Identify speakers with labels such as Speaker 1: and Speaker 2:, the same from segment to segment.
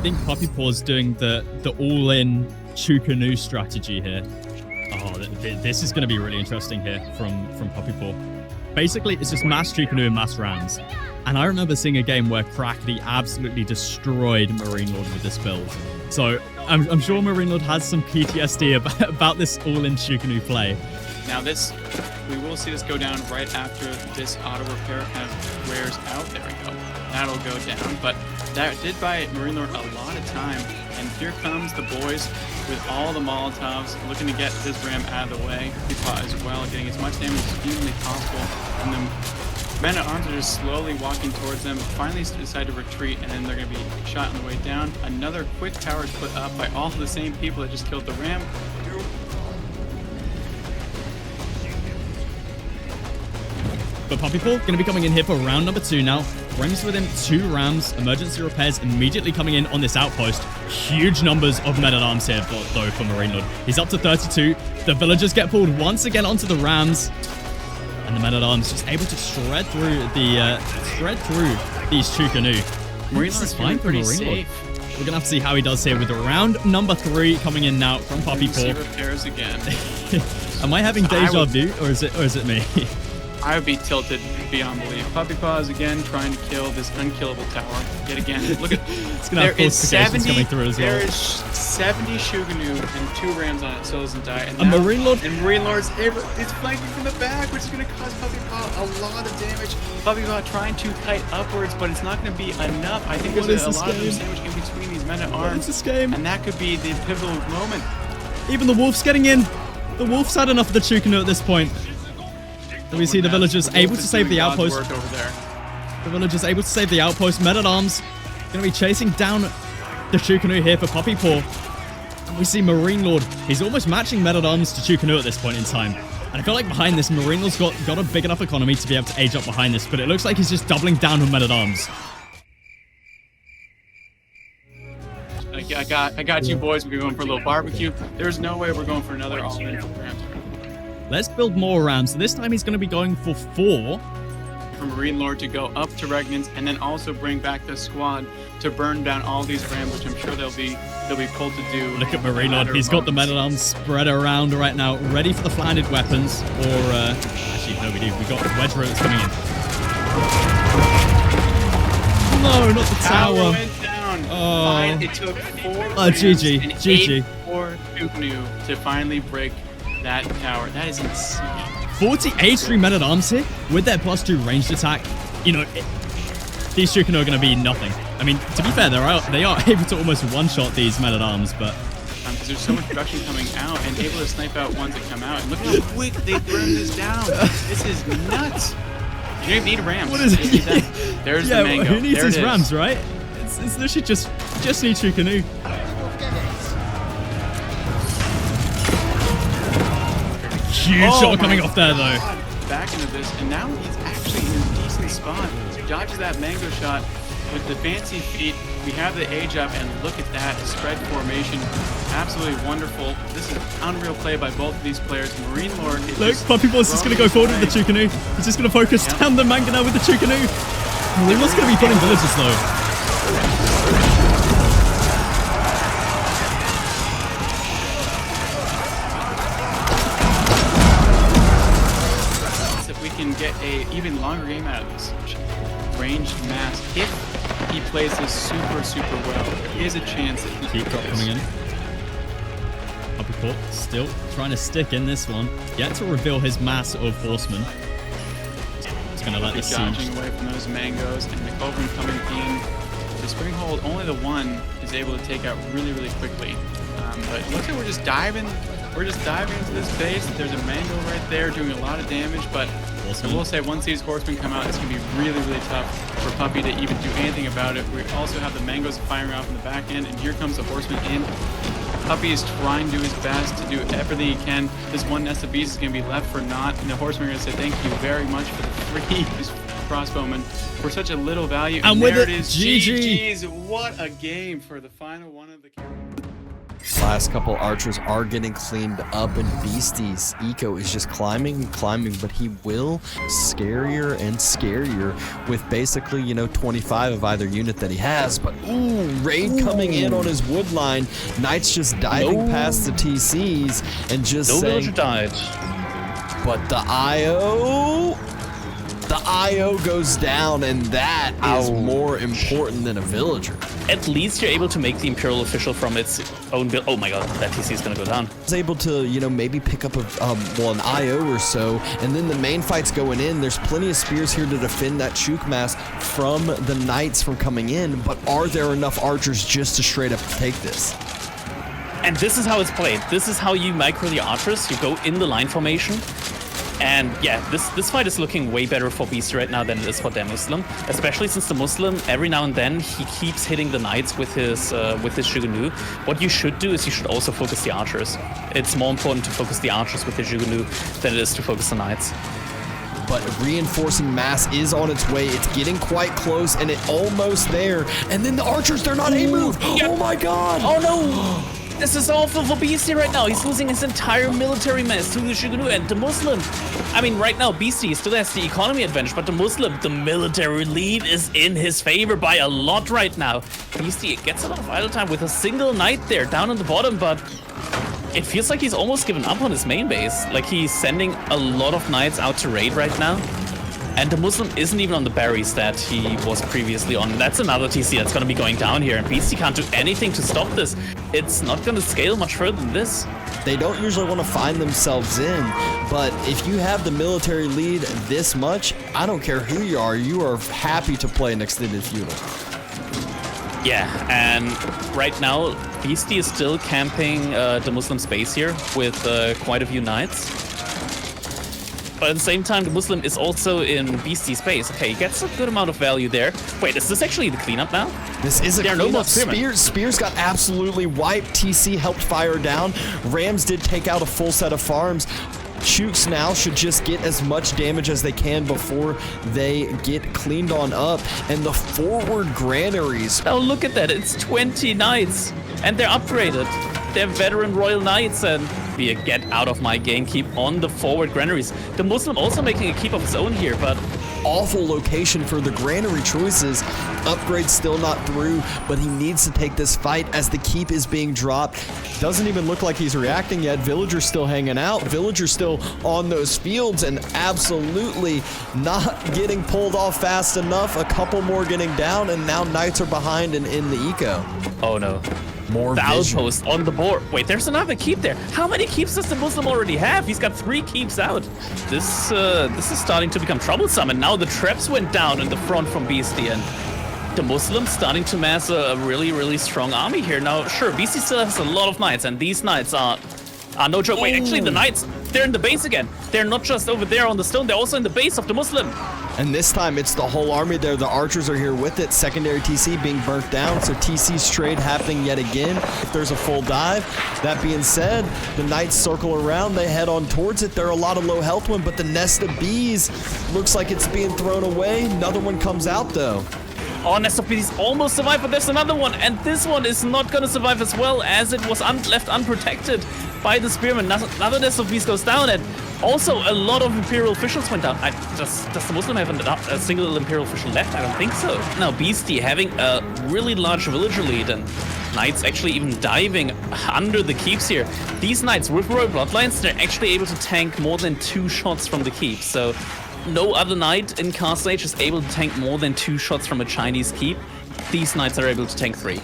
Speaker 1: think Puppypaw's doing the all-in Chukanu strategy here. Oh, this is going to be really interesting here from Puppypaw. Basically, it's just mass Chukanu and mass rams. And I remember seeing a game where Crackety absolutely destroyed MarineLord with this build. So I'm sure MarineLord has some PTSD about this all-in Chukanu play.
Speaker 2: Now we will see this go down right after this auto repair kind of wears out. There we go. That'll go down, but that did buy MarineLord a lot of time. And here comes the boys with all the Molotovs, looking to get this ram out of the way. Puppypaw as well, getting as much damage as humanly possible. And then men-at-arms are just slowly walking towards them, finally decide to retreat, and then they're going to be shot on the way down. Another quick tower is put up by all of the same people that just killed the ram.
Speaker 1: But Puppypaw going to be coming in here for round number 2 now. Brings with him 2 rams, emergency repairs immediately coming in on this outpost. Huge numbers of men-at-arms here, though, for MarineLord. He's up to 32. The villagers get pulled once again onto the rams. And the men-at-arms just able to shred through these Chukanu.
Speaker 2: MarineLord's
Speaker 1: fine for MarineLord. We're going to have to see how he does here with round number 3 coming in now from Puppypaw.
Speaker 2: Repairs again.
Speaker 1: Am I having deja vu, or is it me?
Speaker 2: I would be tilted beyond belief. Puppypaw is again trying to kill this unkillable tower. Yet again, look at
Speaker 1: it's gonna have fortifications coming through as well.
Speaker 2: There is 70 Shuganu and 2 rams on it, so it doesn't die. And
Speaker 1: MarineLord's
Speaker 2: it's flanking from the back, which is going to cause Puppypaw a lot of damage. Puppypaw trying to kite upwards, but it's not going to be enough. I think there's a lot of damage in between these men-at-arms.
Speaker 1: What is this game?
Speaker 2: And that could be the pivotal moment.
Speaker 1: Even the wolf's getting in. The wolf's had enough of the Chukanu at this point. And we see the villagers able to save the outpost. The villagers able to save the outpost. Men-at-arms going to be chasing down the Chukanu here for Puppypaw. And we see MarineLord. He's almost matching Men-at-arms to Chukanu at this point in time. And I feel like behind this, MarineLord's got a big enough economy to be able to age up behind this. But it looks like he's just doubling down on Men-at-arms.
Speaker 2: I got you boys. We're going for a little barbecue. There's no way we're going for another all-in ram.
Speaker 1: Let's build more rams. This time he's going to be going for 4.
Speaker 2: For MarineLord to go up to Regnans and then also bring back the squad to burn down all these rams, which I'm sure they'll be pulled to do.
Speaker 1: Look at MarineLord. He's got the men-at-arms spread around right now, ready for the flanded weapons. Or, actually, no, we do. We got wedge ropes coming in. No, not the tower.
Speaker 2: Went down.
Speaker 1: Oh.
Speaker 2: Fine. It took 4
Speaker 1: GG.
Speaker 2: and
Speaker 1: GG.
Speaker 2: 8 for Chukanu to finally break that tower. That is insane.
Speaker 1: 48 men-at-arms here with their +2 ranged attack. You know, these Chukanu are going to be nothing. I mean, to be fair, they are able to almost one-shot these men-at-arms, but
Speaker 2: because there's so much production coming out and able to snipe out ones that come out. And look how quick they burn this down. This is nuts. You don't need rams.
Speaker 1: What is it?
Speaker 2: There's the mango.
Speaker 1: Who needs
Speaker 2: there
Speaker 1: these rams, right? It's literally just need Chukanu. Huge shot coming off there, though.
Speaker 2: Back into this, and now he's actually in a decent spot. He dodges that mango shot with the fancy feet. We have the age up, and look at that spread formation. Absolutely wonderful. This is unreal play by both of these players. MarineLord is
Speaker 1: look, Puppypaw's just going to go forward with the Chukanu. He's just going to focus down the manga now with the Chukanu. MarineLord's going to be putting villagers, though.
Speaker 2: Get a even longer game out of this ranged mass. If he plays this super well, there is a chance that he
Speaker 1: keep drop coming in. Puppypaw still trying to stick in this one. Yet to reveal his mass of horsemen. He's going to let this siege.
Speaker 2: Dodging away from those mangoes, and McOvern coming in. The spring hold, only the one is able to take out really quickly. But it looks like we're just diving into this base. There's a mango right there doing a lot of damage, but I will say once these horsemen come out, it's going to be really tough for Puppy to even do anything about it. We also have the mangoes firing off in the back end, and here comes the horseman in. Puppy is trying to do his best to do everything he can. This one nest of bees is going to be left for naught, and the horsemen are going to say thank you very much for the free crossbowmen for such a little value.
Speaker 1: And
Speaker 2: there
Speaker 1: with
Speaker 2: it is.
Speaker 1: GG.
Speaker 2: GG's. What a game for the final one of the game.
Speaker 3: Last couple archers are getting cleaned up, and Beasty's eco is just climbing and climbing, but he will scarier and scarier with basically, you know, 25 of either unit that he has. But ooh, raid coming in on his wood line. Knight's just diving past the TCs and just saying,
Speaker 4: villager died.
Speaker 3: But the IO goes down, and that is more important than a villager.
Speaker 4: At least you're able to make the Imperial official from its own build. Oh my god, that TC is gonna go down.
Speaker 3: Is able to, you know, maybe pick up an IO or so, and then the main fight's going in. There's plenty of spears here to defend that Chook mass from the Knights from coming in, but are there enough archers just to straight up take this?
Speaker 4: And this is how it's played. This is how you micro the archers. You go in the line formation. And yeah, this fight is looking way better for Beasty right now than it is for Demu, especially since the Muslim every now and then he keeps hitting the Knights with his Shuganu. What you should do is you should also focus the archers. It's more important to focus the archers with the Shuganu than it is to focus the Knights.
Speaker 3: But reinforcing mass is on its way. It's getting quite close, and it almost there. And then the archers, they're not A-move.
Speaker 4: Yeah.
Speaker 3: Oh my god.
Speaker 4: Oh no. This is awful for Beasty right now. He's losing his entire military mass to the Shuganu and the Muslim. I mean, right now, Beasty still has the economy advantage, but the Muslim, the military lead is in his favor by a lot right now. Beasty gets a lot of idle time with a single knight there down on the bottom, but it feels like he's almost given up on his main base. Like he's sending a lot of knights out to raid right now. And the Muslim isn't even on the berries that he was previously on. That's another TC that's going to be going down here. And Beasty can't do anything to stop this. It's not going to scale much further than this.
Speaker 3: They don't usually want to find themselves in, but if you have the military lead this much, I don't care who you are happy to play an extended feudal.
Speaker 4: Yeah, and right now, Beasty is still camping the Muslim space here with quite a few knights. But at the same time, the Muslim is also in Beasty space. Okay, he gets a good amount of value there. Wait, is this actually the cleanup now?
Speaker 3: This is a cleanup. Spears got absolutely wiped. TC helped fire down. Rams did take out a full set of farms. Chooks now should just get as much damage as they can before they get cleaned on up. And the forward granaries.
Speaker 4: Oh, look at that. It's 20 knights. And they're upgraded. They're veteran royal knights, and be a get out of my game keep on the forward granaries. The Muslim also making a keep of his own here, but
Speaker 3: awful location for the granary choices. Upgrade still not through, but he needs to take this fight as the keep is being dropped. Doesn't even look like he's reacting yet. Villager's still hanging out. Villager's still on those fields and absolutely not getting pulled off fast enough. A couple more getting down, and now Knights are behind and in the eco.
Speaker 4: Oh no.
Speaker 3: More
Speaker 4: the
Speaker 3: vision.
Speaker 4: outpost on the board. Wait, there's another keep there. How many keeps does the Muslim already have? He's got 3 keeps out. This is starting to become troublesome, and now the traps went down in the front from Beasty, and the Muslims starting to mass a really, really strong army here. Now, sure, Beasty still has a lot of knights, and these knights are no joke. Wait, actually, the knights, they're in the base again. They're not just over there on the stone, they're also in the base of the Muslim.
Speaker 3: And this time, it's the whole army there. The archers are here with it. Secondary TC being burnt down, so TC's trade happening yet again. If there's a full dive. That being said, the knights circle around. They head on towards it. There are a lot of low health ones, but the nest of bees looks like it's being thrown away. Another one comes out, though.
Speaker 4: Oh, Nest of Bees almost survived, but there's another one, and this one is not going to survive as well, as it was left unprotected by the Spearman. Another Nest of Bees goes down, and also a lot of Imperial officials went down. Does the Muslim have a single Imperial official left? I don't think so. Now, Beasty having a really large villager lead, and Knights actually even diving under the keeps here. These Knights with Royal Bloodlines, they're actually able to tank more than 2 shots from the keep, so no other knight in Castle Age is able to tank more than 2 shots from a Chinese keep. These knights are able to tank 3.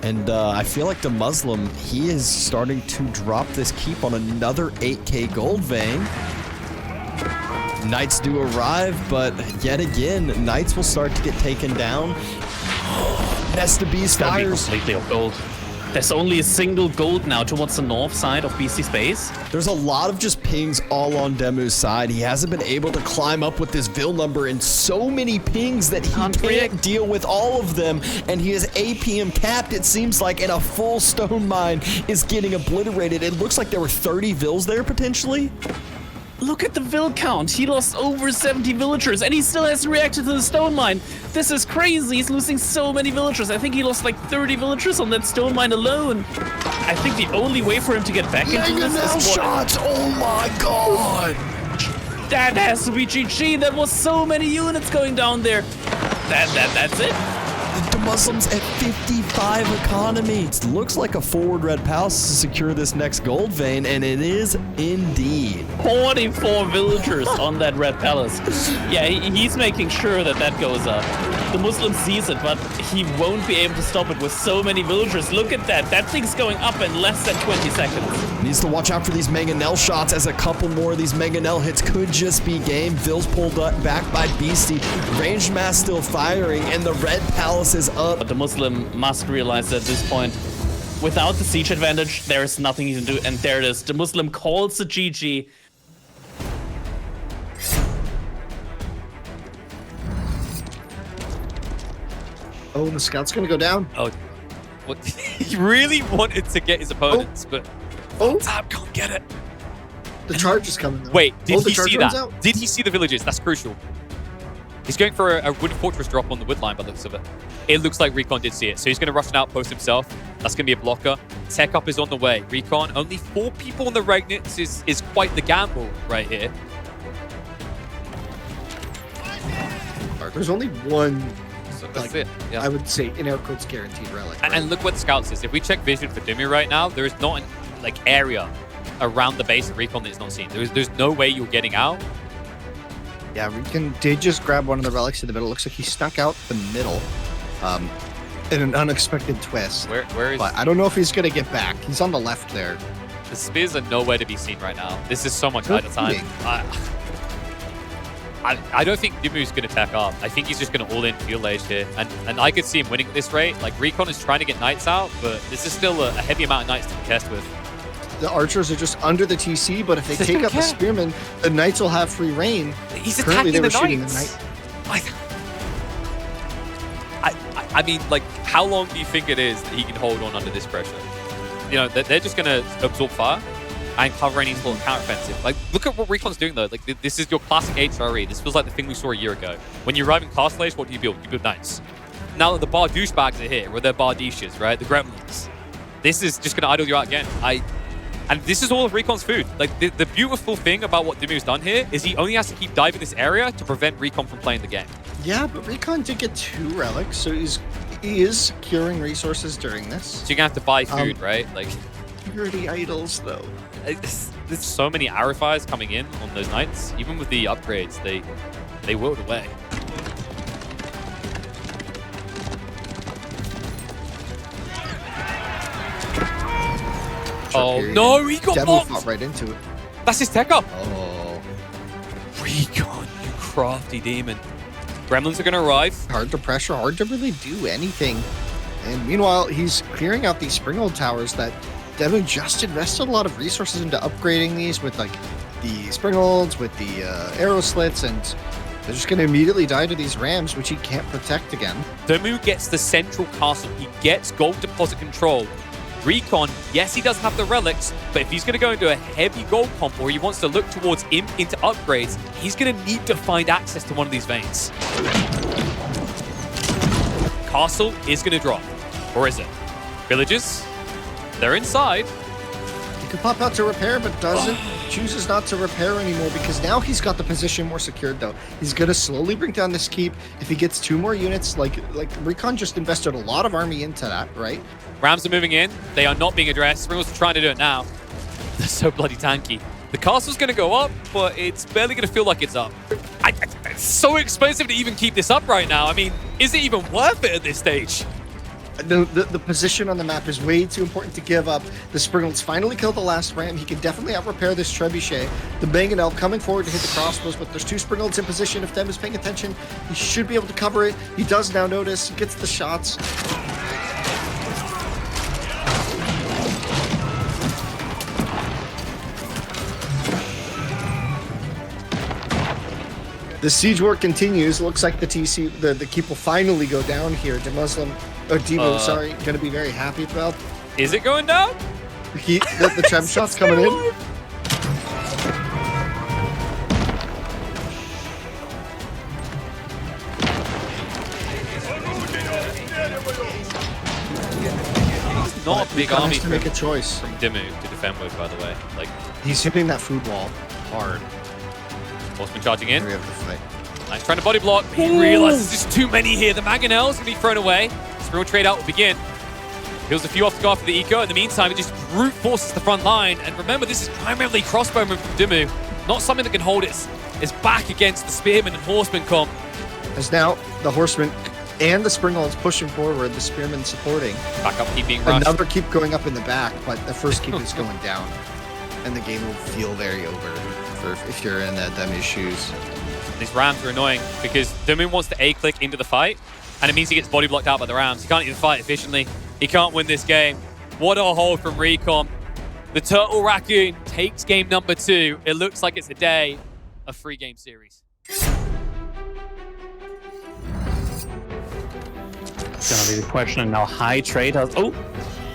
Speaker 3: And I feel like the Muslim, he is starting to drop this keep on another 8k gold vein. Knights do arrive, but yet again, Knights will start to get taken down. Nest of Bees fires.
Speaker 4: Completely of gold. There's only a single gold now towards the north side of Beasty space.
Speaker 3: There's a lot of just pings all on Demu's side. He hasn't been able to climb up with this Vil number and so many pings that he can't deal with all of them. And he is APM capped, it seems like, and a full stone mine is getting obliterated. It looks like there were 30 Vils there potentially.
Speaker 4: Look at the vill count. He lost over 70 villagers, and he still hasn't reacted to the stone mine. This is crazy. He's losing so many villagers. I think he lost like 30 villagers on that stone mine alone. I think the only way for him to get back into this is
Speaker 3: shots. Oh my god.
Speaker 4: That has to be GG. That was so many units going down there. That's it.
Speaker 3: The Muslims at 55 economy. It looks like a forward red palace to secure this next gold vein, and it is indeed.
Speaker 4: 44 villagers on that red palace. Yeah, he's making sure that goes up. The Muslim sees it, but he won't be able to stop it with so many villagers. Look at that. That thing's going up in less than 20 seconds.
Speaker 3: Needs to watch out for these Mangonel shots, as a couple more of these Mangonel hits could just be game. Vill's pulled back by Beasty. Ranged mass still firing, and the red palace is up.
Speaker 4: But the Muslim must realize that at this point, without the siege advantage, there is nothing he can do. And there it is. The Muslim calls the GG.
Speaker 5: Oh, the scout's gonna go down.
Speaker 6: Oh, what? He really wanted to get his opponents, but Tab can't get it.
Speaker 5: The charge is coming though.
Speaker 6: Wait, did
Speaker 5: the
Speaker 6: he
Speaker 5: charge
Speaker 6: see
Speaker 5: runs
Speaker 6: that?
Speaker 5: out?
Speaker 6: Did he see the villages? That's crucial. He's going for a wood fortress drop on the wood line by the looks of it. It looks like Recon did see it, so he's going to rush an outpost himself. That's going to be a blocker. Tech up is on the way. Recon, only 4 people on the Regnitz is quite the gamble right here.
Speaker 5: There's only one,
Speaker 6: So that's it. Yeah.
Speaker 5: I would say, in air quotes, guaranteed relic. Right?
Speaker 6: And look what the scouts is. If we check vision for Demu right now, there is not an area around the base of Recon that is not seen. There's no way you're getting out.
Speaker 5: Yeah, Recon did just grab one of the relics in the middle. Looks like he snuck out the middle in an unexpected twist.
Speaker 6: Where is?
Speaker 5: But I don't know if he's going to get back. He's on the left there.
Speaker 6: The spears are nowhere to be seen right now. This is so much idle time. I don't think Demu's going to tech up. I think he's just going to all-in field age here. And I could see him winning at this rate. Like, Recon is trying to get knights out, but this is still a heavy amount of knights to contest with.
Speaker 5: The archers are just under the TC, but if they take out the spearmen, the knights will have free reign.
Speaker 6: He's
Speaker 5: Currently,
Speaker 6: attacking
Speaker 5: they
Speaker 6: the
Speaker 5: were shooting
Speaker 6: knights.
Speaker 5: the knight.
Speaker 6: I mean, like, how long do you think it is that he can hold on under this pressure? You know, they're just going to absorb fire and cover any sort of counteroffensive. Like, look at what Recon's doing, though. Like, this is your classic HRE. This feels like the thing we saw a year ago. When you arrive in Castle Age, what do you build? You build knights. Now that the bar douchebags are here, or they're bar dishes, right? The gremlins. This is just going to idle you out again. And this is all of Recon's food. Like, the beautiful thing about what Demu's done here is he only has to keep diving this area to prevent Recon from playing the game.
Speaker 5: Yeah, but Recon did get 2 relics, so he is securing resources during this.
Speaker 6: So you're going to have to buy food, right? Like,
Speaker 5: Purity idols, though.
Speaker 6: There's so many arrow fires coming in on those knights. Even with the upgrades, they whirled away. Oh no, he got
Speaker 5: Demu
Speaker 6: blocked!
Speaker 5: fought right into it.
Speaker 6: That's his tech up!
Speaker 5: Oh.
Speaker 6: Recon, you crafty demon. Gremlins are gonna arrive.
Speaker 5: Hard to pressure, hard to really do anything. And meanwhile, he's clearing out these Springald towers that Demu just invested a lot of resources into upgrading these with like the Springalds, with the arrow slits, and they're just gonna immediately die to these rams, which he can't protect again.
Speaker 6: Demu gets the central castle. He gets gold deposit control. Recon, yes, he does have the relics, but if he's going to go into a heavy gold comp or he wants to look towards imp into upgrades, he's going to need to find access to one of these veins. Castle is going to drop. Or is it? Villages? They're inside.
Speaker 5: He could pop out to repair, but doesn't. Chooses not to repair anymore because now he's got the position more secured, though. He's going to slowly bring down this keep. If he gets 2 more units, like Recon just invested a lot of army into that, right?
Speaker 6: Rams are moving in. They are not being addressed. Springals are trying to do it now. They're so bloody tanky. The castle's going to go up, but it's barely going to feel like it's up. It's so expensive to even keep this up right now. I mean, is it even worth it at this stage?
Speaker 5: The position on the map is way too important to give up. The Springalds finally killed the last ram. He can definitely out-repair this Trebuchet. The Mangonel coming forward to hit the crossbows, but there's 2 Springalds in position. If Dem is paying attention, he should be able to cover it. He does now notice. He gets the shots. The siege war continues. Looks like the TC, the keep will finally go down here. Demu, sorry, going to be very happy about.
Speaker 6: Is it going down?
Speaker 5: The Trem shot's coming in.
Speaker 6: not
Speaker 5: But
Speaker 6: a big
Speaker 5: Recon
Speaker 6: army
Speaker 5: has to make a choice.
Speaker 6: from Demu to defend with, by the way. Like,
Speaker 5: He's hitting that food wall hard.
Speaker 6: Horseman charging in.
Speaker 5: We have to fight.
Speaker 6: Nice, trying to body block. He realizes there's too many here. The Mangonel's going to be thrown away. Real trade out will begin. Heals a few off to go after the eco. In the meantime, it just brute forces the front line. And remember, this is primarily crossbowman from Demu. Not something that can hold its back against the spearman and horseman comp.
Speaker 5: As now the horseman and the Springhold's pushing forward, the spearman supporting.
Speaker 6: Back up, keep being rushed.
Speaker 5: Another keep going up in the back, but the first keep is going down. And the game will feel very over if you're in Demu's shoes.
Speaker 6: These rams are annoying because Demu wants to A-click into the fight, and it means he gets body blocked out by the rams. He can't even fight efficiently. He can't win this game. What a hold from Recon. The Turtle Raccoon takes game number 2. It looks like it's a day of 3-game series.
Speaker 4: It's gonna be the question, and now high trade has... Oh,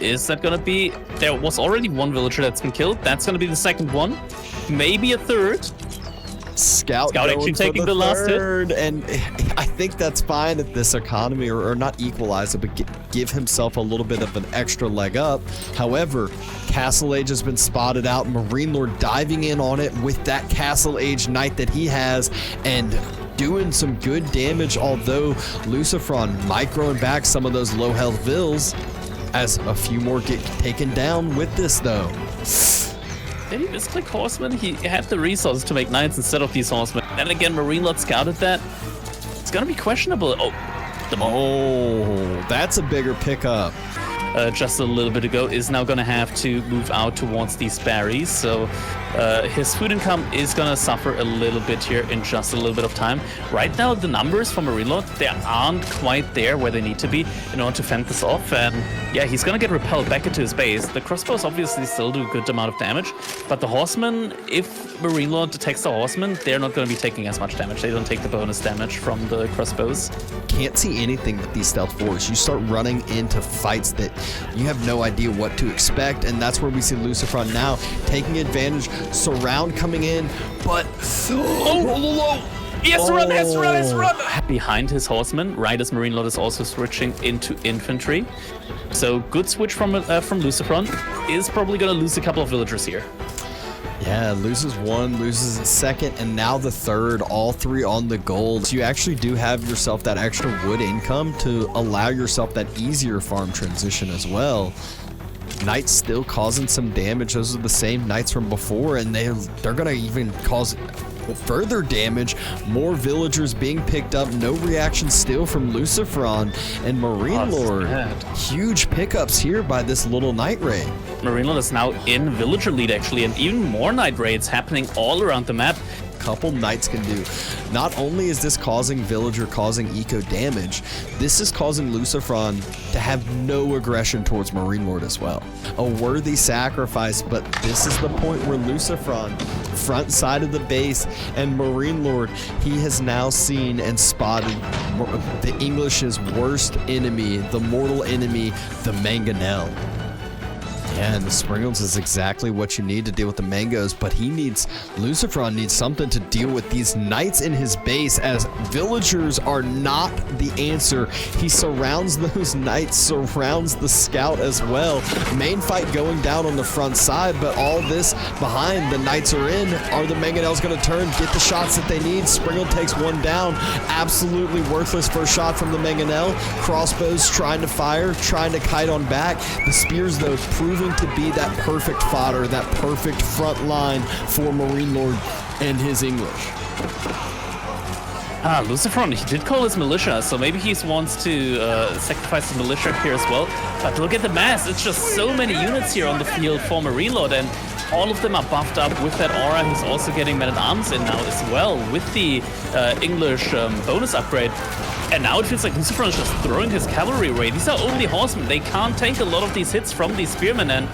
Speaker 4: is that gonna be... There was already one villager that's been killed. That's gonna be the second one. Maybe a third.
Speaker 3: Scout
Speaker 4: actually
Speaker 3: going for
Speaker 4: taking the last hit.
Speaker 3: third, and I think that's fine at this economy, or not equalize it, but give himself a little bit of an extra leg up. However, Castle Age has been spotted out. MarineLord diving in on it with that Castle Age Knight that he has, and doing some good damage, although LucifroN microing back some of those low health vills, as a few more get taken down with this though.
Speaker 4: Did he misclick horsemen? He had the resources to make knights instead of these horsemen. Then again, MarineLord scouted that. It's gonna be questionable.
Speaker 3: Oh, that's a bigger pickup.
Speaker 4: Just a little bit ago, is now gonna have to move out towards these berries. So his food income is gonna suffer a little bit here in just a little bit of time. Right now, the numbers for MarineLord, they aren't quite there where they need to be in order to fend this off. And yeah, he's gonna get repelled back into his base. The crossbows obviously still do a good amount of damage, but the horsemen, if MarineLord detects the horsemen, they're not gonna be taking as much damage. They don't take the bonus damage from the crossbows.
Speaker 3: Can't see anything with these stealth fours. You start running into fights that you have no idea what to expect, and that's where we see LucifroN now taking advantage. Surround coming in, but
Speaker 4: He has to run, has to run, has to run! Behind his horsemen, right as MarineLord is also switching into infantry. So good switch from LucifroN. Is probably gonna lose a couple of villagers here.
Speaker 3: Yeah, loses one, loses a second, and now the third, all three on the gold. So you actually do have yourself that extra wood income to allow yourself that easier farm transition as well. Knights still causing some damage. Those are the same knights from before, and they're gonna even cause further damage. More villagers being picked up. No reaction still from LucifroN and MarineLord. Huge pickups here by this little knight raid.
Speaker 4: MarineLord is now in villager lead actually, and even more knight raids happening all around the map.
Speaker 3: Couple knights can do. Not only is this causing villager causing eco damage, this is causing LucifroN to have no aggression towards MarineLord as well. A worthy sacrifice, but this is the point where LucifroN, front side of the base, and MarineLord, he has now seen and spotted the English's worst enemy, the mortal enemy, the Mangonel. Yeah, and the Springles is exactly what you need to deal with the mangoes, but LucifroN needs something to deal with these knights in his base, as villagers are not the answer. He surrounds those knights, surrounds the scout as well. Main fight going down on the front side, but all this behind, the knights are in. Are the Mangonels going to turn, get the shots that they need? Springle takes one down. Absolutely worthless first shot from the Mangonel. Crossbows trying to fire, trying to kite on back. The spears, though, proving to be that perfect fodder, that perfect front line for MarineLord and his English.
Speaker 4: LucifroN, he did call his militia, so maybe he wants to sacrifice the militia here as well. But look at the mass, it's just so many units here on the field for MarineLord, and all of them are buffed up with that aura. He's also getting men-at-arms in now as well with the English bonus upgrade. And now it feels like LucifroN is just throwing his cavalry away. These are only horsemen. They can't take a lot of these hits from these spearmen, and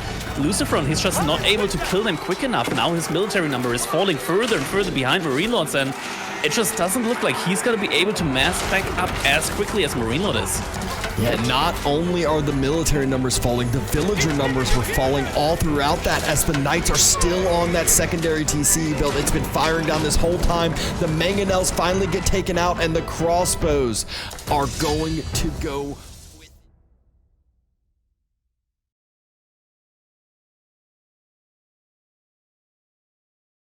Speaker 4: LucifroN, he's just not able to kill them quick enough. Now his military number is falling further and further behind MarineLord's, and it just doesn't look like he's going to be able to mass back up as quickly as MarineLord is.
Speaker 3: Yeah, not only are the military numbers falling, the villager numbers were falling all throughout that, as the knights are still on that secondary TC build. It's been firing down this whole time. The Mangonels finally get taken out, and the crossbows are going to go